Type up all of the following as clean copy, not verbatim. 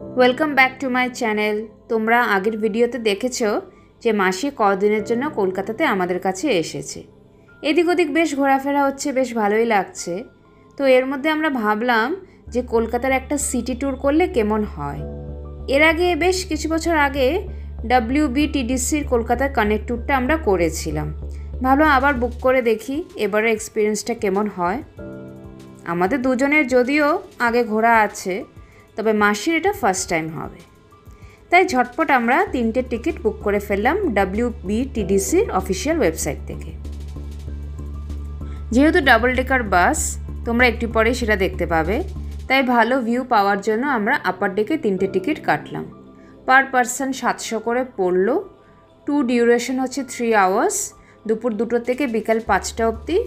Welcome back to my channel. তোমরা আগের ভিডিওতে দেখেছো যে মাসি কদিনের জন্য কলকাতাতে আমাদের কাছে এসেছে। এদিক ওদিক বেশ ঘোরাফেরা হচ্ছে, বেশ ভালোই লাগছে। তো এর মধ্যে আমরা ভাবলাম যে কলকাতার একটা সিটি ট্যুর করলে কেমন হয়। এর আগে বেশ কিছু বছর আগে WBTDCর কলকাতার কানেক্ট ট্যুরটা আমরা করেছিলাম। ভালো আবার বুক করে দেখি এবারের এক্সপিরিয়েন্সটা কেমন হয়। আমাদের দুজনের যদিও আগে ঘোরা আছে, তবে মাসির এটা ফার্স্ট টাইম হবে। তাই ঝটপট আমরা 3টে টিকিট বুক করে ফেললাম WBTDCর অফিসিয়াল ওয়েবসাইট থেকে। যেহেতু ডাবল ডেকার বাস, তোমরা একটু পরেই সেটা দেখতে পাবে, তাই ভালো ভিউ পাওয়ার জন্য আমরা আপার ডেকে 3টে টিকিট কাটলাম। পার পারসন 700 করে পড়লো। ট্যুর ডিউরেশন হচ্ছে 3 আওয়ার্স, দুপুর 2টো থেকে বিকাল 5টা অবধি,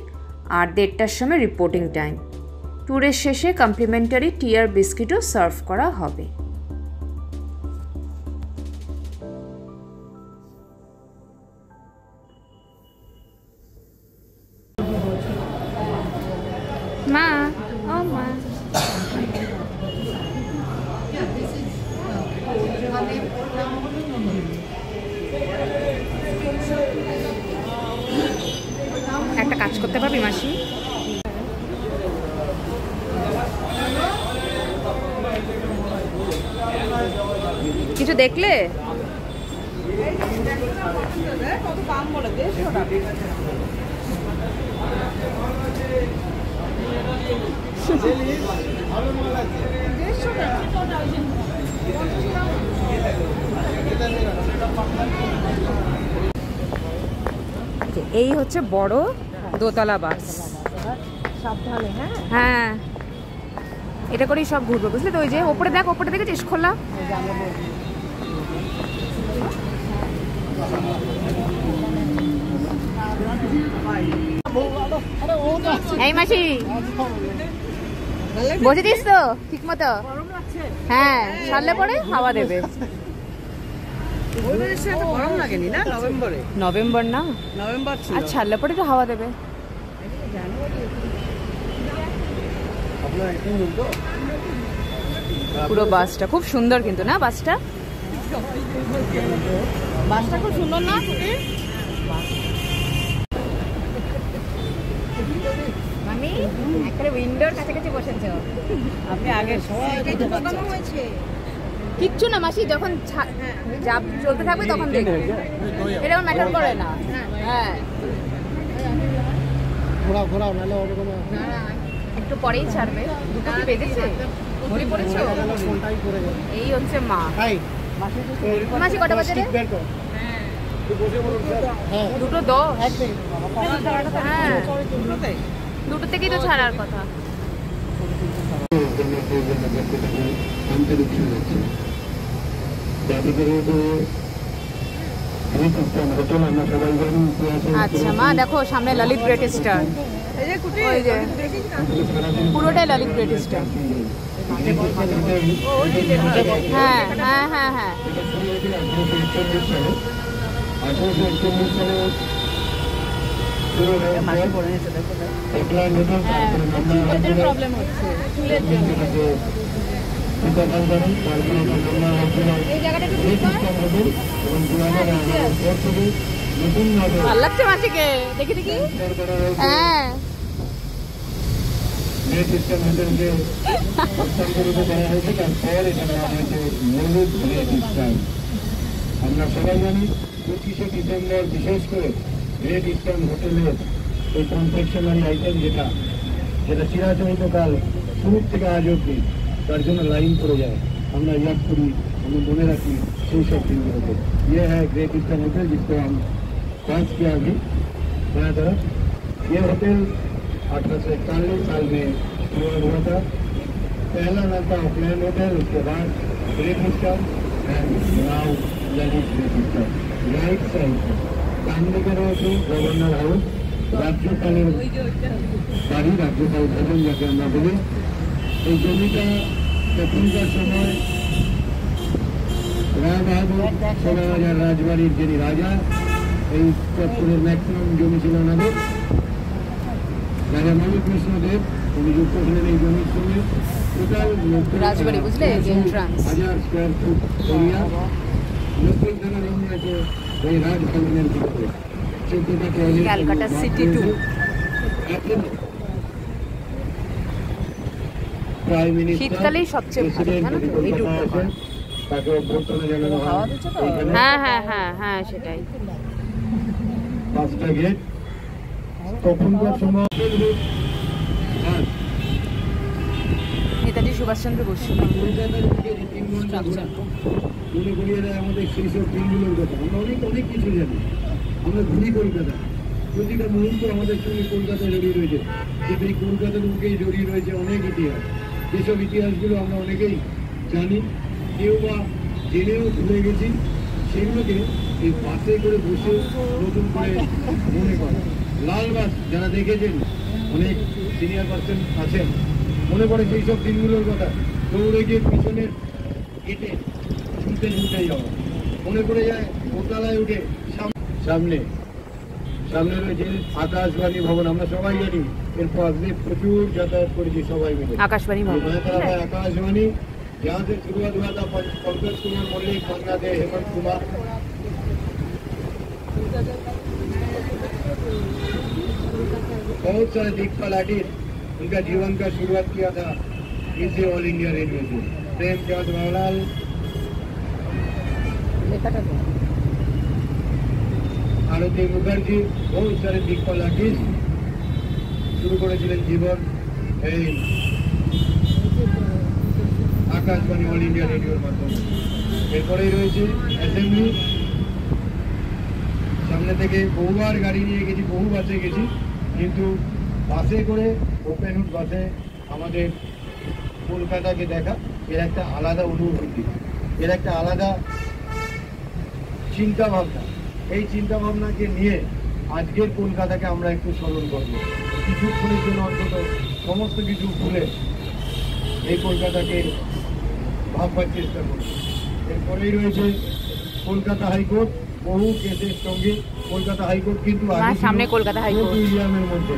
আর 1:30টার সময় রিপোর্টিং টাইম। ট্যুরের শেষে কমপ্লিমেন্টারি টি আর বিস্কিটও সার্ভ করা হবে। মা, ও মা, একটা কাজ করতে পারবি মাসি? কিছু দেখলে? এই হচ্ছে বড় দোতলা বাস। সাবধানে। হ্যাঁ, এটা করেই সব ঘুরবে, বুঝলি তো? ওই যে ওপরে দেখ, ওপরে দেখেছিস খোলা? এই মাসি, বসেছিস তো ঠিক মতো? হ্যাঁ, ছাড়লে পরে হাওয়া দেবে। নভেম্বর না, আর ছাড়লে পরে একটু হাওয়া দেবে। পুরো বাসটা খুব সুন্দর কিন্তু, না? বাসটা খুব সুন্দর না? আমি একটা উইন্ডোর কাছাকাছি বসেছ আপনি। আগে কিচ্ছু না মাসি, যখন চলতে থাকবে তখন দেখবে, এরকম ম্যাটার করে না। হ্যাঁ, একটু পরেই ছাড়বে। দুটো কি বেজেছে? ঘড়ি পড়েছ? এই হচ্ছে মা। মাসি কটা বাজে রে? 2:10। হ্যাঁ, 2টো থেকেই তো ছাড়ার কথা। আচ্ছা মা, দেখো সামনে ললিত গ্রেট স্টার, পুরোটাই ললিত গ্রেট স্টার। হ্যাঁ হ্যাঁ হ্যাঁ হ্যাঁ, প্রবলেম হচ্ছে চুলের জন্য। ভালো লাগছে মাসিকে, দেখি দেখি। হ্যাঁ, আমরা সবাই জানি 25শে ডিসেম্বর বিশেষ করে গ্রেট ইস্টার্ন হোটেলের এই কনফেকশনারি আইটেম যেটা চিরাচরিতকাল শুরু থেকে আজ অব্দি, তার জন্য লাইন পড়ে যায়। আমরা ইয়াদ করি, আমরা মনে রাখি সেই সব দিনগুলোকে। ये है ग्रेट ईस्टर्न होटल, जिसको हम लॉन्च किया अभी नया तरफ। ये होटल 1841 साल में शुरू हुआ था। पहला नाम था ऑकलैंड होटल, उसके बाद great eastern and now Lalit great eastern. Right side सामने के रয়েছে গভর্নর হাউস, রাজ্যপালের বাড়ি, রাজ্যপাল ভবন যাকে আমরা বলি। এই জমিটা তখনকার সময় রায়বাহাদুর সোনাবাজার রাজবাড়ির যিনি রাজা, এই চত্বরের ম্যাক্সিমাম জমি ছিল ওনাদের। রাজা মণিকৃষ্ণ দেব উনি যুক্ত ছিলেন এই জমির সঙ্গে। রাজবাড়ি বুঝলে, এন্ট্রান্স। 1000 স্কয়ার ফুট এরিয়া, 90 খানা রুম আছে এই রাজভবনের ভিতরে। 14টা toilet, Calcutta city 2। Prime minister শীতকালেই সবচেয়ে ভালো, জানো তো, এই টুকরো। তাকে অভ্যর্থনা জানানো হয়। হ্যাঁ হ্যাঁ হ্যাঁ হ্যাঁ, সেটাই। 5টা গেট তখনকার সময়। আর নেতাজি সুভাষচন্দ্র বসু। কলকাতার দিকে যে 3 ঘন্টা ঘোরা, মনে করিয়ে দেয় আমাদের সেই সব দিনগুলোর কথা। আমরা অনেক কিছু জানি, আমরা ঘুরি কলকাতা, প্রতিটা মুহূর্ত আমাদের সঙ্গে কলকাতায় জড়িয়ে রয়েছে। কিন্তু এই কলকাতার বুকেই জড়িয়ে রয়েছে অনেক ইতিহাস। যেসব ইতিহাসগুলো আমরা অনেকেই জানি, কেউ বা জেনেও ভুলে গেছি, সেগুলোকে এই বাসে করে বসে নতুন করে মনে করে। লাল বাস যারা দেখেছেন, অনেক সিনিয়র পার্সন আছেন, মনে পড়ে সেই সব দিনগুলোর কথা। দৌড়ে গিয়ে পিছনের গেটে ঝুলতে যাওয়া, মনে পড়ে যায় দোতলায় উঠে সামনে রয়েছে আকাশবাণী ভবন। আমরা সবাই জানি এর পাশ দিয়ে প্রচুর যাতায়াত করেছি সবাই মিলে। আকাশবাণী ভবন, आकाशवाणी, यहाँ से शुरुआत हुआ था पंकज कुमार मल्लिक, बांग्लादेश हेमंत कुमार। बहुत सारे दिग्पाल आर्टिस्ट उनका जीवन का शुरुआत किया था इसे ऑल इंडिया रेडियो से। प्रेमचंद बावलाल, आरती मुखर्जी, बहुत सारे दिग्पाल आर्टिस्ट शुरू করেছিলেন জীবন এই আকাশবাণী অল ইন্ডিয়া রেডিওর মাধ্যমে। এরপরেই রয়েছে অ্যাসেম্বলি। সামনে থেকে বহুবার গাড়ি নিয়ে গেছি, বহু বাসে গেছি, কিন্তু বাসে করে ওপেন হুড বাসে আমাদের কলকাতাকে দেখা এর একটা আলাদা অনুভূতি, এর একটা আলাদা চিন্তা ভাবনা। এই চিন্তা ভাবনাকে নিয়ে আজকের কলকাতাকে আমরা একটু স্মরণ করবো কিছুক্ষণের জন্য, অন্তত সমস্ত কিছু ভুলে এই কলকাতাকে ভাববার চেষ্টা করব। এরপরেই রয়েছে কলকাতা হাইকোর্ট। বহু কেসের সঙ্গে কলকাতা হাইকোর্ট কিন্তু সামনে কলকাতা হাইকোর্ট, ফোর্ট উইলিয়ামের মধ্যে,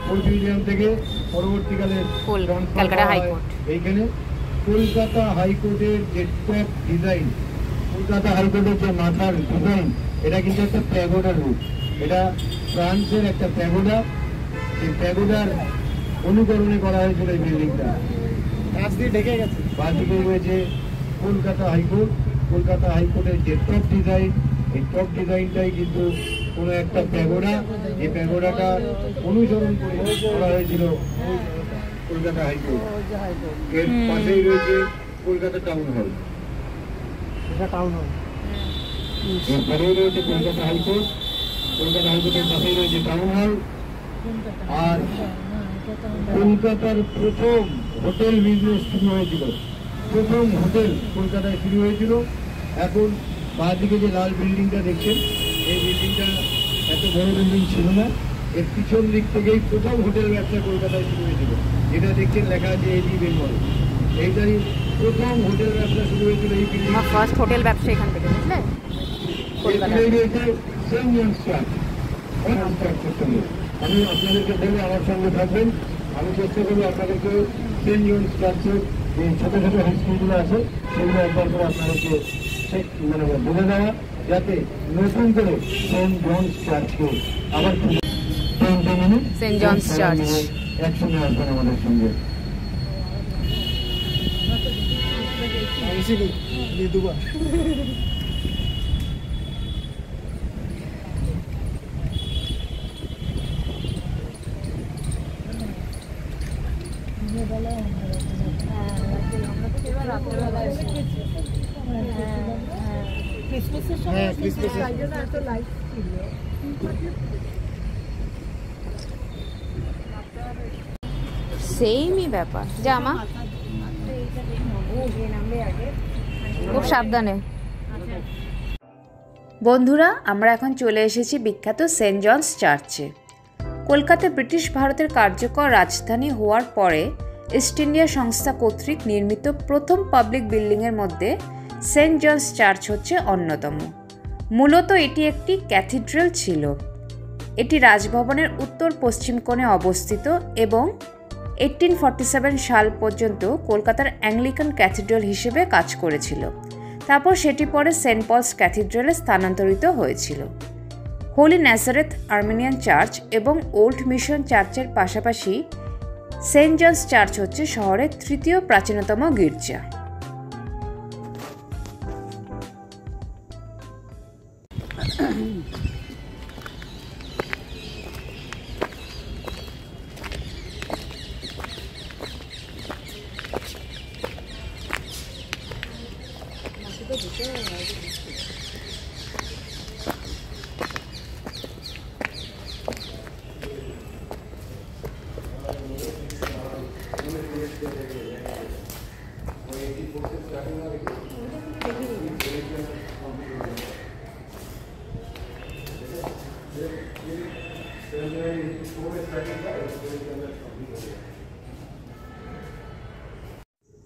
ফোর্ট উইলিয়াম থেকে পরবর্তীকালে ক্যালকাটা হাইকোর্ট। এইখানে কলকাতা হাইকোর্টের যে টপ ডিজাইন, কলকাতা হাইকোর্টের যে মাথার ডিজাইন, এটা কিন্তু একটা প্যাগোডার রূপ। এটা ফ্রান্সের একটা প্যাগোডা। এই প্যাগোডার অনুকরণে করা হয়েছিল এই বিল্ডিংটা। কাজ দিয়ে ঢেকে গেছে। বাদিকে রয়েছে কলকাতা হাইকোর্ট। কলকাতা হাইকোর্টের যে টপ ডিজাইন, এই টপ ডিজাইনটাই কিন্তু কোনো একটা প্যাগোডা। এই প্যাগোডাটা অনুসরণ করে করা হয়েছিল কলকাতা হাইকোর্ট। এর পাশেই রয়েছে কলকাতা টাউন হল। এরপরেই রয়েছে কলকাতা হাইকোর্ট। কলকাতা হাইকোর্টের পাশেই রয়েছে টাউন হল। আর কলকাতার প্রথম হোটেল বিজনেস শুরু হয়েছিল, প্রথম হোটেল কলকাতায় শুরু হয়েছিল। এখন বাঁদিকে যে লাল বিল্ডিংটা দেখছেন, এই বিল্ডিংটা এত বড় বিল্ডিং ছিল না। এর পিছন দিক থেকেই প্রথম হোটেল ব্যবসা কলকাতায় শুরু হয়েছিল। যেটা দেখছেন লেখা আছে এডি বেঙ্গল, এইটাই প্রথম হোটেল ব্যবসা শুরু হয়েছিল এই বিল্ডিং। ফার্স্ট হোটেল ব্যবসা এখান থেকে, বুঝলে, কলকাতায়। Saint John's church. আমি আপনাদেরকে বলে আমার সঙ্গে থাকবেন। আমি চেষ্টা করবো আপনাদেরকে সেন্ট জনস চার্চের যে ছোটো ছোটো হিস্ট্রিগুলো আছে সেগুলো একবার করে আপনাদেরকে মানে বলে দেওয়া, যাতে নতুন করে সেন্ট জনস চার্চকে আবার সেন্ট জনস চার্চ একসঙ্গে আসবেন আমাদের সঙ্গে। সেমই ব্যাপার। জামা খুব সাবধানে। বন্ধুরা, আমরা এখন চলে এসেছি বিখ্যাত সেন্ট জনস চার্চে। কলকাতা ব্রিটিশ ভারতের কার্যকর রাজধানী হওয়ার পরে ইস্ট ইন্ডিয়া সংস্থা কর্তৃক নির্মিত প্রথম পাবলিক বিল্ডিংয়ের মধ্যে সেন্ট জনস চার্চ হচ্ছে অন্যতম। মূলত এটি একটি ক্যাথিড্রাল ছিল। এটি রাজভবনের উত্তর পশ্চিম কোণে অবস্থিত এবং 1847 সাল পর্যন্ত কলকাতার অ্যাংলিকান ক্যাথিড্রাল হিসেবে কাজ করেছিল। তারপর সেটি পরে সেন্ট পলস ক্যাথিড্রালে স্থানান্তরিত হয়েছিল। হোলি ন্যাজারেথ আর্মেনিয়ান চার্চ এবং ওল্ড মিশন চার্চের পাশাপাশি সেন্ট জনস চার্চ হচ্ছে শহরের তৃতীয় প্রাচীনতম গির্জা।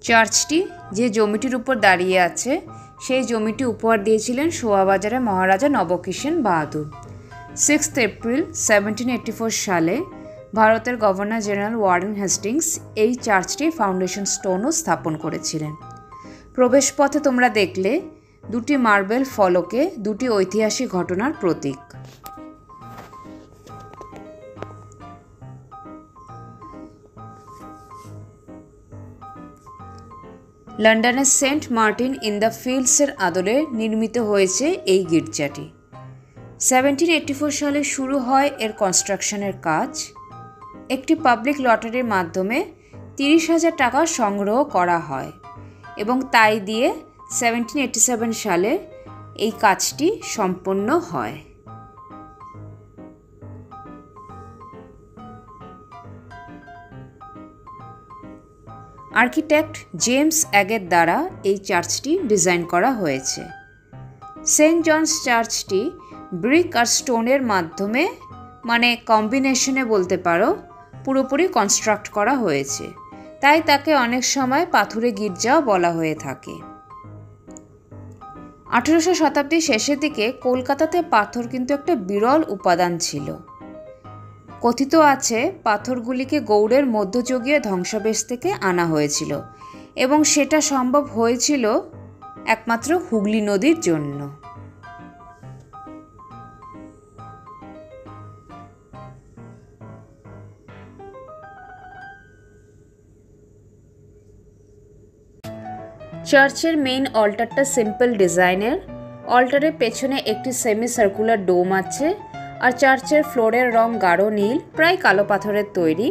চার্চটি যে জমিটির উপর দাঁড়িয়ে আছে সেই জমিটি উপহার দিয়েছিলেন শোয়াবাজারের মহারাজা নবকিষেণ বাহাদুর। 6 এপ্রিল 1784 সালে ভারতের গভর্নর জেনারেল ওয়ারেন হেস্টিংস এই চার্চটির ফাউন্ডেশন স্টোনও স্থাপন করেছিলেন। প্রবেশপথে তোমরা দেখলে দুটি মার্বেল ফলকে দুটি ঐতিহাসিক ঘটনার প্রতীক। লন্ডনের সেন্ট মার্টিন ইন দ্য ফিল্ডসের আদলে নির্মিত হয়েছে এই গির্জাটি। 1784 সালে শুরু হয় এর কনস্ট্রাকশনের কাজ। একটি পাবলিক লটারির মাধ্যমে 30,000 টাকা সংগ্রহ করা হয় এবং তাই দিয়ে 1787 সালে এই কাজটি সম্পন্ন হয়। আর্কিটেক্ট জেমস অ্যাগের দ্বারা এই চার্চটি ডিজাইন করা হয়েছে। সেন্ট জনস চার্চটি ব্রিক আর স্টোনের মাধ্যমে মানে কম্বিনেশনে বলতে পারো পুরোপুরি কনস্ট্রাক্ট করা হয়েছে, তাই তাকে অনেক সময় পাথুরে গির্জাও বলা হয়ে থাকে। 1800 শতাব্দীর শেষের দিকে কলকাতাতে পাথর কিন্তু একটা বিরল উপাদান ছিল। কথিত আছে পাথরগুলিকে গৌড়ের মধ্যযুগীয় ধ্বংসাবশেষ থেকে আনা হয়েছিল এবং সেটা সম্ভব হয়েছিল একমাত্র হুগলি নদীর জন্য। চার্চের মেইন অল্টারটা সিম্পল ডিজাইনের। অল্টারের পেছনে একটি সেমি সার্কুলার ডোম আছে আর চার্চের ফ্লোরের রং গাঢ় নীল, প্রায় কালো পাথরের তৈরি।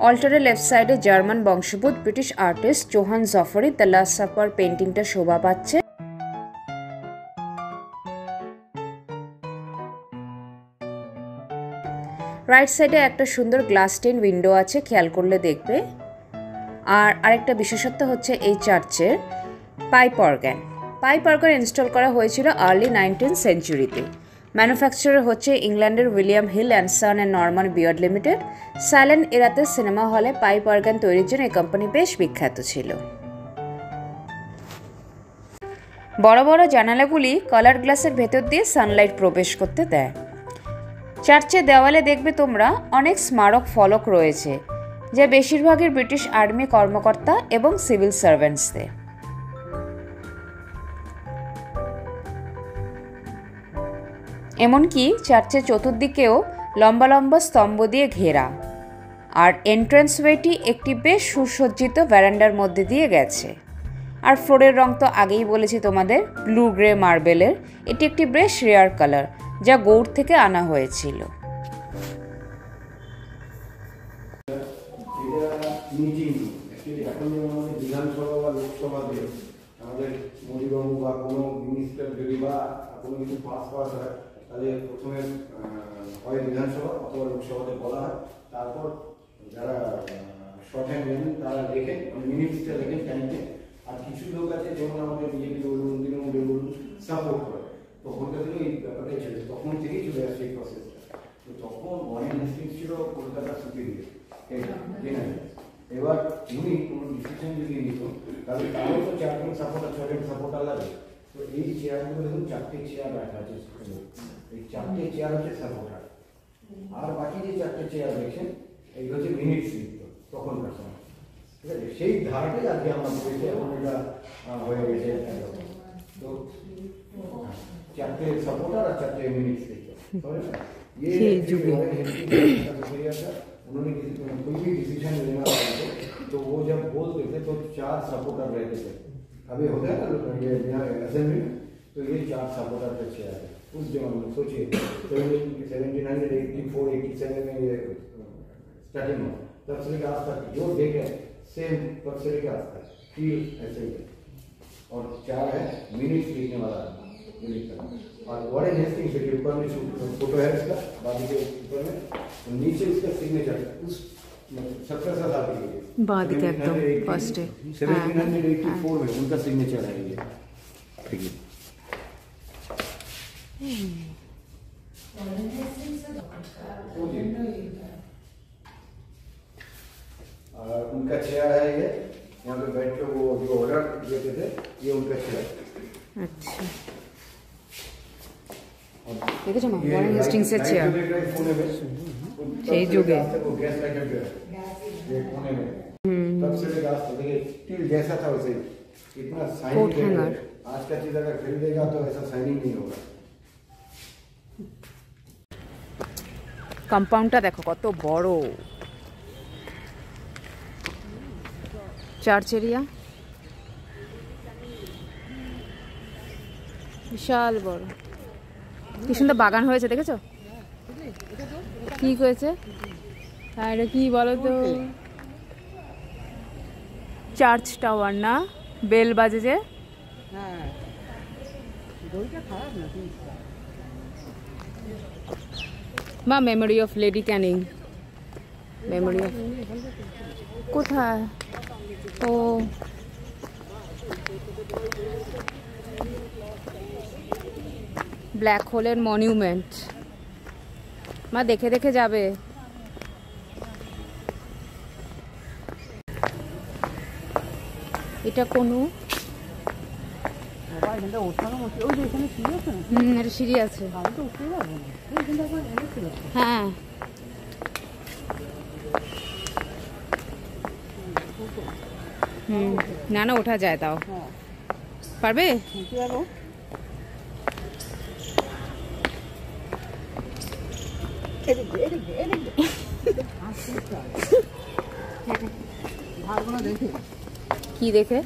অল্টারের লেফট সাইডে জার্মান বংশোদ্ভূত ব্রিটিশ আর্টিস্ট জোহান জফরি দ্য লাস্ট সাপার পেন্টিংটা শোভা পাচ্ছে। রাইট সাইডে একটা সুন্দর গ্লাস স্টেন উইন্ডো আছে, খেয়াল করলে দেখবে। আর আরেকটা বিশেষত্ব হচ্ছে এই চার্চের pipe organ. Pipe organ install করা হয়েছিল আর্লি 19th সেঞ্চুরিতে। ম্যানুফ্যাকচারার হচ্ছে ইংল্যান্ডের William Hill and son and Norman Beard limited. Silent এরাতে সিনেমা হলে পাইপ অর্গান তৈরির জন্য এই কোম্পানি বেশ বিখ্যাত ছিল। বড় বড় জানালাগুলি কালার গ্লাসের ভেতর দিয়ে সানলাইট প্রবেশ করতে দেয়। চার্চের দেওয়ালে দেখবে তোমরা অনেক স্মারক ফলক রয়েছে, যা বেশিরভাগের ব্রিটিশ আর্মি কর্মকর্তা এবং সিভিল সার্ভেন্টসদের। এমনকি চার্চের চতুর্দিকেও লম্বা লম্বা স্তম্ভ দিয়ে ঘেরা, আর এন্ট্রান্সওয়েটি একটি বেশ সুসজ্জিত ভ্যারান্ডার মধ্যে দিয়ে গেছে। আর ফ্লোরের রং তো আগেই বলেছি তোমাদের, ব্লু গ্রে মার্বেলের। এটি একটি বেশ রেয়ার কালার, যা গৌড় থেকে আনা হয়েছিল। বিধানসভা বা লোকসভাতে আমাদের মোদীবাবু বা কোনো মিনিস্টার যদি বা কোনো কিছু পাস হয়, তাহলে প্রথমে হয় বিধানসভা অথবা লোকসভাতে বলা হয়, তারপর যারা শর্ট হ্যান্ড জানেন তারা লেখেন, মিনিস্টার লেখেন টাইমে। আর কিছু লোক আছে যেমন আমাদের বিজেপি বলুন, তৃণমূল বলুন, সাপোর্ট করে। তখনকার দিনে এই ব্যাপারটাই ছিল, তখন থেকেই চলে আসছে এই প্রসেসটা। তো তখন ওয়ারেন হেস্টিংস ছিল কলকাতা সুপিরিয়র জেনারেল। এবার উনি কোনো ডিসিশন যদি নিত, তাহলে তারও তো 4জন সাপোর্টার 6জন সাপোর্টার লাগে। তো এই চেয়ারগুলো দেখুন 4টে চেয়ার রাখা আছে, এই 4টে চেয়ার হচ্ছে সাপোর্টার, আর বাকি যে 4টে চেয়ার দেখছেন এই হচ্ছে মিনিটস লিখত। তো তখনকার সময়, ঠিক আছে? সেই ধারাটাই আজকে আমরা বলছি, এখন এটা হয়ে গেছে একদম। তো 4টে सपोर्टर और 4 मिनट्स देखो, ये उन्होंने कोई भी डिसीजन लेना होता तो वो जब बोलते थे तो 4 सपोर्टर रहते थे। अभी होता है ना ये असेंबली में, तो ये 4 सपोर्टर थे चेयर है उस जमाने में। सोचिए 1784-87 में ये स्टार्टिंग हुआ, तब से लेकर आज तक जो देखे सेम तब से लेकर आज तक फील ऐसे ही है। और 4 है मिनट्स लिखने वाला और वॉरेन हेस्टिंग्स के ऊपर में फोटो है इसका, बादी के ऊपर में, और नीचे उसका सिग्नेचर उस 1700 साल की बादी के एकदम फर्स्ट है 1784 में उनका सिग्नेचर है ये, ठीक है। और उनका चेयर है ये, यहाँ पे बैठ के वो जो ऑर्डर देते थे ये उनका चेयर। अच्छा দেখেছো না ওয়ারেন হেস্টিংসের চেয়ার সেই যুগে तब से लेकर आज तक देखिए टिल जैसा था वैसे इतना कोट शाइनिंग हैंगर। आज का चीज अगर खरीदेगा तो ऐसा शाइनिंग नहीं होगा। কম্পাউন্ডটা দেখো কত বড়, চার্চ এরিয়া বিশাল বড়, কি সুন্দর বাগান হয়েছে দেখেছো? কি হয়েছে? হ্যাঁ এটা কি বলো তো? চার্চ টাওয়ার না, বেল বাজে যে। বা memory of lady Canning, memory of কোথায়? ও ব্ল্যাক হোলের মনিউমেন্ট, মা দেখে দেখে যাবে। এটা কোনো এটা সিঁড়ি আছে, হ্যাঁ না না ওঠা যায়, তাও পারবে? কি দেখে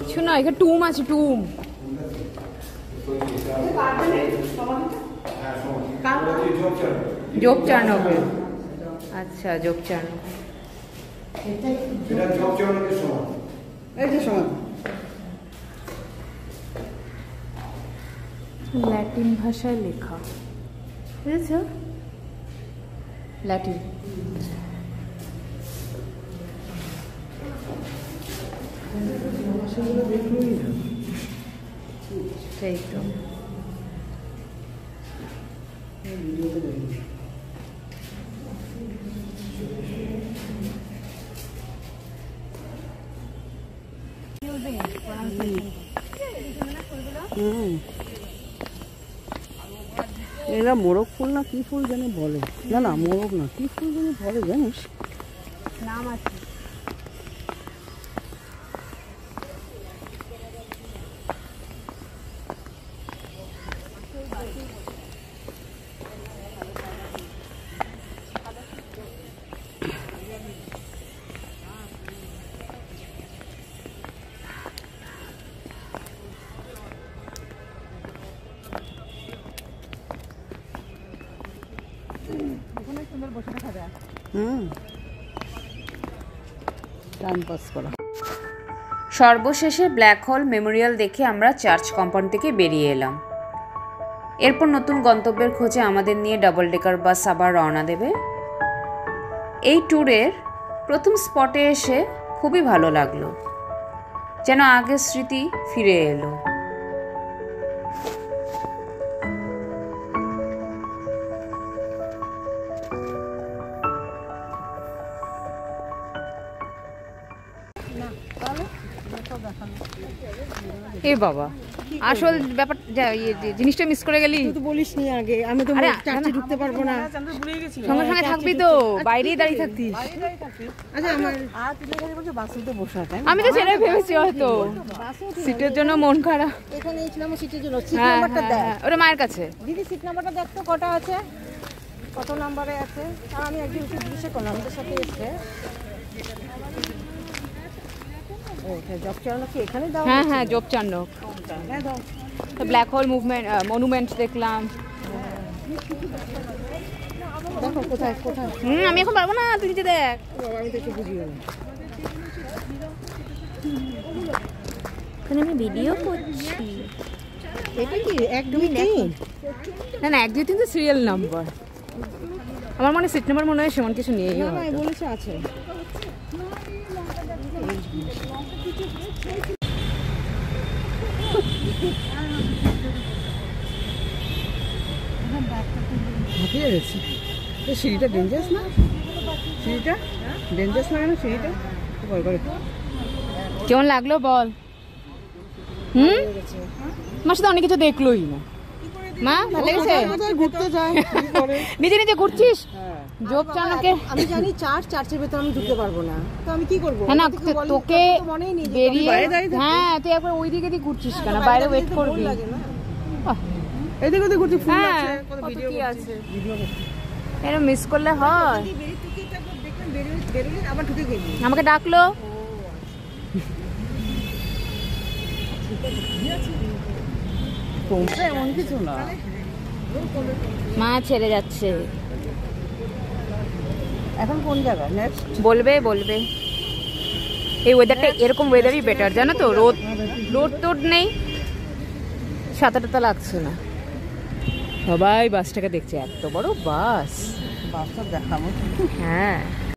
কিছু না, এখানে টুম আছে, টুম। যোগ 94, আচ্ছা যোগ 94 ল্যাটিন ভাষায় লেখা, বুঝেছ? ল্যাটিন। সেই তো এরা মোরগ ফুল না কি ফুল জানি বলে, না না মোরগ না, কি ফুল জানি বলে জানিস? নাম আছে। টাইম পাস করা। সর্বশেষে ব্ল্যাক হোল মেমোরিয়াল দেখে আমরা চার্চ কম্পাউন্ড থেকে বেরিয়ে এলাম। এরপর নতুন গন্তব্যের খোঁজে আমাদের নিয়ে ডাবল ডেকার বাস আবার রওনা দেবে। এই ট্যুরের প্রথম স্পটে এসে খুবই ভালো লাগলো, যেন আগের স্মৃতি ফিরে এলো। এ বাবা, আসল ব্যাপার জিনিসটা মিস করে গেলি। তুই তো বলিস নি আগে, আমি তো আরে, চার্চে ঢুকতে পারবো না। সঙ্গে সঙ্গে থাকবি তো, বাইরেই দাঁড়িয়ে থাকতিস। আচ্ছা আমার বাসুতে বসা, তাই আমি তো সেটাই ভেবেছি, হয়তো সিটের জন্য মন খারাপ। এখানে এসেছিলাম সিটের জন্য। সিট নাম্বারটা দেখ ওটা মায়ের কাছে। দিদি, সিট নাম্বারটা দেখ তো কটা আছে, কত নাম্বারে আছে। আর আমি একদিন এসে জিজ্ঞাসা করলাম, আমাদের সাথে এসে জব চালানো কি এখানে দাও? হ্যাঁ হ্যাঁ, জব চান্নক। হ্যাঁ দাও। তো ব্ল্যাক হোল মুভমেন্ট মনুমেন্ট দেখলাম। দেখো কোথায় কোথায়। আমি এখন পারবো না, তুই নিজে দেখ। আমি তো একটু বুঝিয়ে এখানে আমি ভিডিও করছি। এটা কি 1 2 3? না না, 1 2 3 তো সিরিয়াল নাম্বার। আমার মনে সিট নাম্বার মনে হয় সেমন কিছু নিয়েই না না, বলেছে আছে। হাঁপিয়ে গেছি। এই সিঁড়িটা ডেঞ্জারাস না? সিঁড়িটা ডেঞ্জারাস লাগে না সিঁড়িটা? ভয় করে। কেমন লাগলো বল? আমার সাথে অনেক কিছু দেখলোই না। মা ভালো লেগেছে? ঘুরতে যায় নিজে নিজে ঘুরছিস? জব চানকে আমি জানি চার্চের ভেতর আমি ঢুকতে পারবো না, তো আমি কি করবো? হ্যাঁ না, তোকে বেরিয়ে, হ্যাঁ তুই একবার ওই দিকে দিয়ে ঘুরছিস কেন? বাইরে ওয়েট করবি। এদিকে ওদিকে ঘুরছি, ফুল হ্যাঁ, আছে, কত কত ভিডিও কি আছে। ভিডিও করছি। এরকম মিস করলে হয়? বেরোলে আবার ঢুকে গেলি। আমাকে ডাকলো। এমন কিছু না। মা ছেড়ে যাচ্ছে। এখন কোন জায়গা নেক্সট? বলবে বলবে। এই ওয়েদারটা, এরকম ওয়েদারই বেটার, জানো তো। রোদ টোদ নেই, সাঁতারটা লাগছে না। সবাই বাসটাকে দেখছে, এত বড় বাস। বাসটা দেখাবো। হ্যাঁ।